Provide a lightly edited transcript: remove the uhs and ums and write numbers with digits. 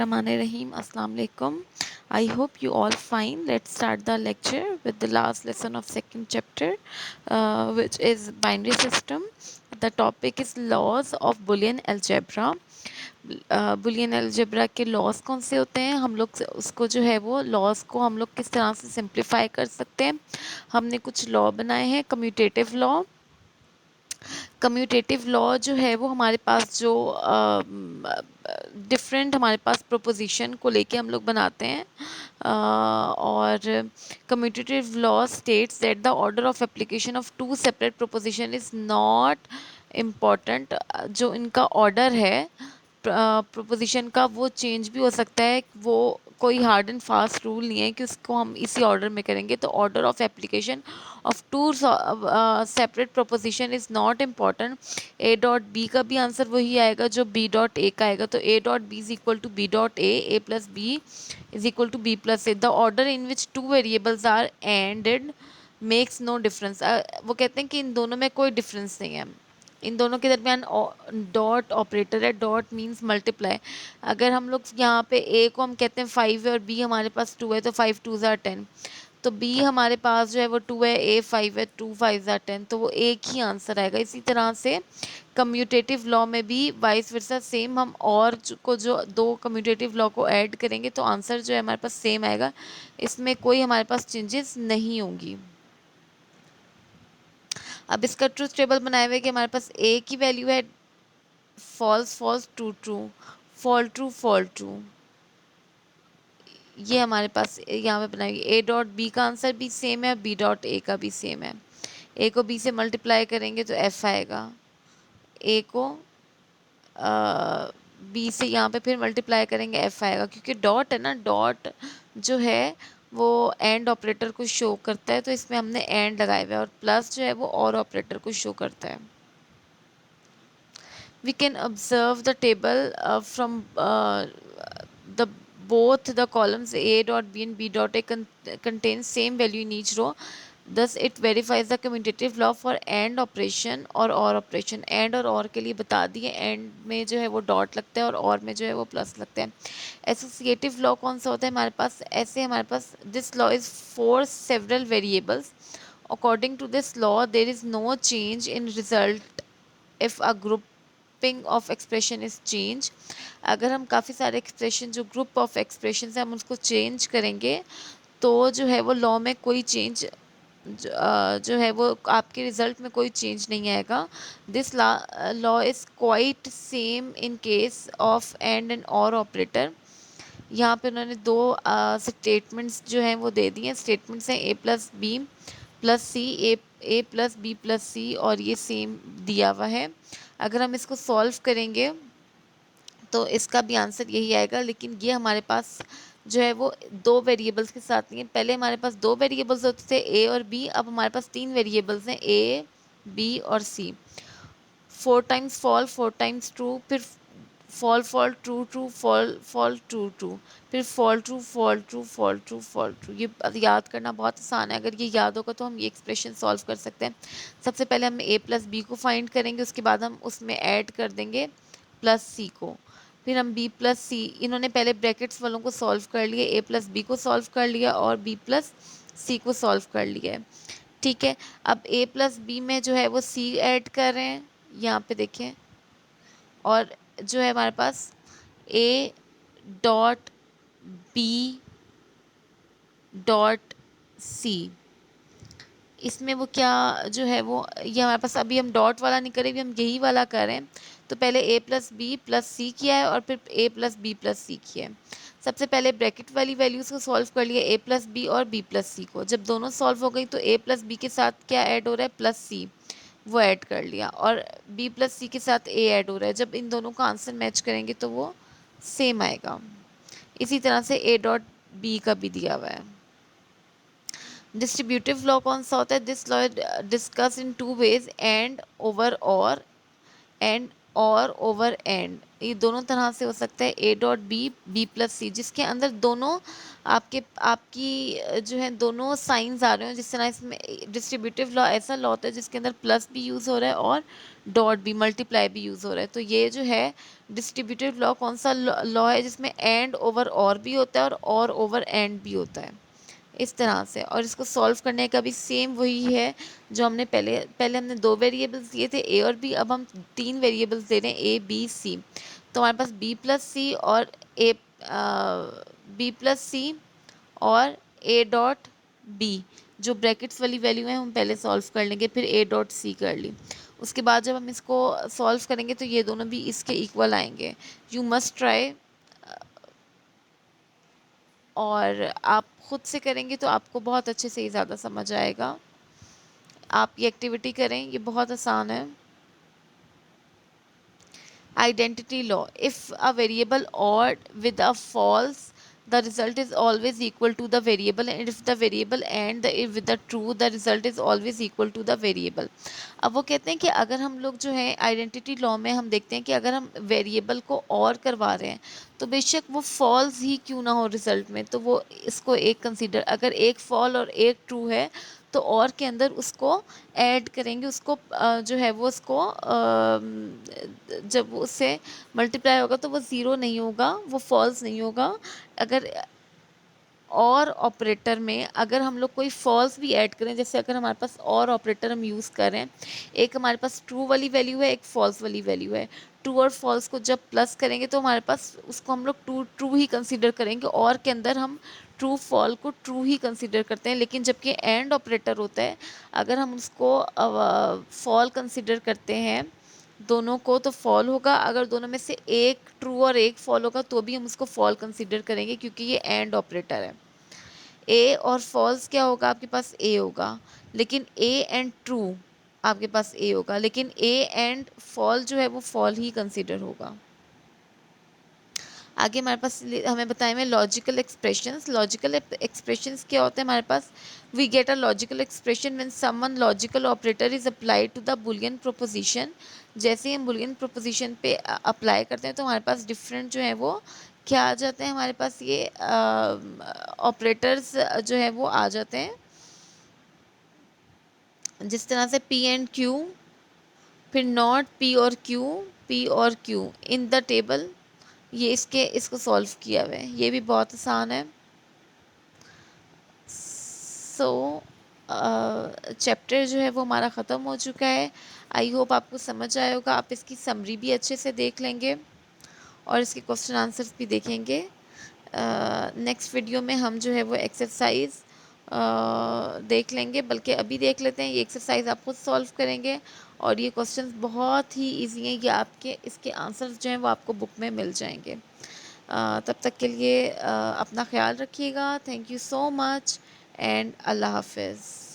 Bismillahirrahmanirrahim. Assalamu alaikum. I hope you all fine. Let's start the lecture with the last lesson of second chapter, which is binary system. The topic is laws of Boolean algebra. Boolean algebra के loss कौन से होते हैं, हम लोग उसको जो है वो लॉस को हम लोग किस तरह से सिंप्लीफाई कर सकते हैं। हमने कुछ लॉ बनाए हैं, कम्यूटेटिव लॉ। कम्यूटेटिव लॉ जो है वो हमारे पास जो डिफरेंट हमारे पास प्रोपोजिशन को लेके हम लोग बनाते हैं, और commutative law states that the order of application of two separate proposition is not important. जो इनका ऑर्डर है प्रोपोजिशन का वो चेंज भी हो सकता है, वो कोई हार्ड एंड फास्ट रूल नहीं है कि उसको हम इसी ऑर्डर में करेंगे। तो order of application of two separate proposition is not important. A dot B का भी आंसर वही आएगा जो बी डॉट ए का आएगा। तो A dot B is equal to B dot A plus B is equal to B plus A. The order in which two variables are ended makes no difference. वो कहते हैं कि इन दोनों में कोई डिफरेंस नहीं है, इन दोनों के दरमियान डॉट ऑपरेटर है। Dot means multiply. अगर हम लोग यहाँ पे ए को हम कहते हैं 5 है और बी हमारे पास 2 है, तो 5 2 ज़ार 10। तो बी हमारे पास जो है वो 2 है, ए 5 है, 2 5 ज़ार 10, तो वो एक ही आंसर आएगा। इसी तरह से कम्यूटेटिव लॉ में भी वाइस वर्सा सेम, हम और को जो दो कम्यूटेटिव लॉ को ऐड करेंगे तो आंसर जो है हमारे पास सेम आएगा, इसमें कोई हमारे पास चेंजेस नहीं होंगी। अब इसका ट्रूथ टेबल बनाए हुए कि हमारे पास ए की वैल्यू है false false true true, fall true fall true, ये हमारे पास यहाँ पे बनाई। ए डॉट बी का आंसर भी सेम है, बी डॉट ए का भी सेम है। ए को बी से मल्टीप्लाई करेंगे तो एफ आएगा, ए को बी से यहाँ पे फिर मल्टीप्लाई करेंगे एफ आएगा, क्योंकि डॉट है ना, डॉट जो है वो एंड ऑपरेटर को शो करता है, तो इसमें हमने एंड लगाए हुए हैं, और प्लस जो है वो और ऑपरेटर को शो करता है। We can observe the table from the both the columns a dot b and b dot a contains same value in each row. Thus it verifies the commutative law for AND operation और OR operation. AND और OR के लिए बता दिए, AND में जो है वो डॉट लगता है और OR में जो है वो प्लस लगता है। एसोसिएटिव लॉ कौन सा होता है हमारे पास, ऐसे हमारे पास this law is for several variables. According to this law, there is no change in result if a grouping of expression is change। अगर हम काफ़ी सारे एक्सप्रेशन जो ग्रुप ऑफ एक्सप्रेशन है हम उसको चेंज करेंगे तो जो है वो लॉ में कोई चेंज जो है वो आपके रिजल्ट में कोई चेंज नहीं आएगा। This law is quite same in case of and और ऑपरेटर। यहाँ पे उन्होंने दो स्टेटमेंट्स जो हैं वो दे दिए हैं। स्टेटमेंट्स हैं ए प्लस बी प्लस सी, ए प्लस बी प्लस सी, और ये सेम दिया हुआ है। अगर हम इसको सॉल्व करेंगे तो इसका भी आंसर यही आएगा, लेकिन ये हमारे पास जो है वो दो वेरिएबल्स के साथ नहीं है। पहले हमारे पास दो वेरिएबल्स होते थे ए और बी, अब हमारे पास तीन वेरिएबल्स हैं ए बी और C. 4 times false 4 times true, फिर false false true true false false true true, फिर false true fall true fall true fall true. ये याद करना बहुत आसान है, अगर ये याद होगा तो हम ये एक्सप्रेशन सॉल्व कर सकते हैं। सबसे पहले हम ए प्लस बी को फाइंड करेंगे, उसके बाद हम उसमें ऐड कर देंगे प्लस सी को, फिर हम बी प्लस सी, इन्होंने पहले ब्रैकेट्स वालों को सॉल्व कर लिया, ए प्लस बी को सॉल्व कर लिया और बी प्लस सी को सॉल्व कर लिया है। ठीक है, अब ए प्लस बी में जो है वो सी ऐड कर रहे हैं, यहाँ पे देखें, और जो है हमारे पास A dot B dot C, इसमें वो क्या जो है वो ये हमारे पास अभी हम डॉट वाला नहीं करेंगे, हम यही वाला कर रहे हैं। तो पहले ए प्लस बी प्लस सी किया है और फिर ए प्लस बी प्लस सी किया है। सबसे पहले ब्रैकेट वाली वैल्यूज़ को सॉल्व कर लिया, ए प्लस बी और बी प्लस सी को। जब दोनों सॉल्व हो गई तो ए प्लस बी के साथ क्या ऐड हो रहा है, प्लस सी, वो ऐड कर लिया, और बी प्लस सी के साथ ए ऐड हो रहा है। जब इन दोनों का आंसर मैच करेंगे तो वो सेम आएगा। इसी तरह से ए डॉट बी का भी दिया हुआ है। डिस्ट्रीब्यूटिव लॉ कौन सा होता है, this law discuss in two ways, and over or and or over and. ये दोनों तरह से हो सकता है। A dot B B plus C, जिसके अंदर दोनों आपके आपकी जो है दोनों साइंस आ रहे हो। जिस तरह इसमें डिस्ट्रीब्यूटिव लॉ ऐसा लॉ होता है जिसके अंदर प्लस भी यूज़ हो रहा है और डॉट भी, मल्टीप्लाई भी यूज़ हो रहा है। तो ये जो है डिस्ट्रीब्यूटिव लॉ कौन सा लॉ है जिसमें एंड ओवर और भी होता है और ओवर एंड भी होता है, इस तरह से। और इसको सॉल्व करने का भी सेम वही है जो हमने पहले पहले हमने 2 वेरिएबल्स दिए थे ए और बी, अब हम 3 वेरिएबल्स दे रहे हैं ए बी सी। तो हमारे पास बी प्लस सी और ए बी प्लस सी और ए डॉट बी, जो ब्रैकेट्स वाली वैल्यू है हम पहले सॉल्व कर लेंगे, फिर ए डॉट सी कर ली। उसके बाद जब हम इसको सॉल्व करेंगे तो ये दोनों भी इसके इक्वल आएंगे। यू मस्ट ट्राई, और आप खुद से करेंगे तो आपको बहुत अच्छे से ही ज़्यादा समझ आएगा। आप ये एक्टिविटी करें, ये बहुत आसान है। Identity law: if a variable odd with a false, the result is always equal to the variable, and if the variable and if with the true, the result is always equal to the variable. अब वो कहते हैं कि अगर हम लोग जो है आइडेंटिटी लॉ में हम देखते हैं कि अगर हम वेरिएबल को और करवा रहे हैं तो बेशक वो फॉल्स ही क्यों ना हो रिजल्ट में, तो वो इसको एक कंसीडर, अगर एक फॉल और एक ट्रू है तो और के अंदर उसको ऐड करेंगे, उसको जो है वो उसको जब उससे मल्टीप्लाई होगा तो वो ज़ीरो नहीं होगा, वो फॉल्स नहीं होगा। अगर और ऑपरेटर में अगर हम लोग कोई फॉल्स भी ऐड करें, जैसे अगर हमारे पास और ऑपरेटर हम यूज़ करें, एक हमारे पास ट्रू वाली वैल्यू है, एक फॉल्स वाली वैल्यू है, ट्रू और फॉल्स को जब प्लस करेंगे तो हमारे पास उसको हम लोग ट्रू ट्रू ही कंसीडर करेंगे, और के अंदर हम ट्रू फॉल को ट्रू ही कंसीडर करते हैं। लेकिन जबकि एंड ऑपरेटर होता है, अगर हम उसको फॉल कंसीडर करते हैं दोनों को तो फॉल होगा, अगर दोनों में से एक ट्रू और एक फॉल होगा तो भी हम उसको फॉल कंसीडर करेंगे, क्योंकि ये एंड ऑपरेटर है। ए और फॉल्स क्या होगा, आपके पास ए होगा, लेकिन ए एंड ट्रू आपके पास ए होगा, लेकिन ए एंड फॉल जो है वो फॉल ही कंसीडर होगा। आगे हमारे पास हमें बताए हुए लॉजिकल एक्सप्रेशंस। लॉजिकल एक्सप्रेशंस क्या होते हैं हमारे पास, we get a logical expression when someone logical operator is applied to the Boolean proposition. जैसे ही हम बुलियन प्रोपोजिशन पे अप्लाई करते हैं तो हमारे पास डिफरेंट जो है वो क्या आ जाते हैं, हमारे पास ये ऑपरेटर्स जो है वो आ जाते हैं, जिस तरह से पी एंड क्यू, फिर नॉट पी और क्यू, पी और क्यू इन द टेबल। ये इसको सॉल्व किया हुआ है, ये भी बहुत आसान है। सो चैप्टर जो है वो हमारा ख़त्म हो चुका है। आई होप आपको समझ आया होगा। आप इसकी समरी भी अच्छे से देख लेंगे और इसके क्वेश्चन आंसर्स भी देखेंगे। नेक्स्ट वीडियो में हम जो है वो एक्सरसाइज देख लेंगे, बल्कि अभी देख लेते हैं। ये एक्सरसाइज आप खुद सॉल्व करेंगे और ये क्वेश्चंस बहुत ही इजी हैं, ये आपके इसके आंसर्स जो हैं वो आपको बुक में मिल जाएंगे। तब तक के लिए अपना ख्याल रखिएगा। Thank you so much and अल्लाह हाफिज़।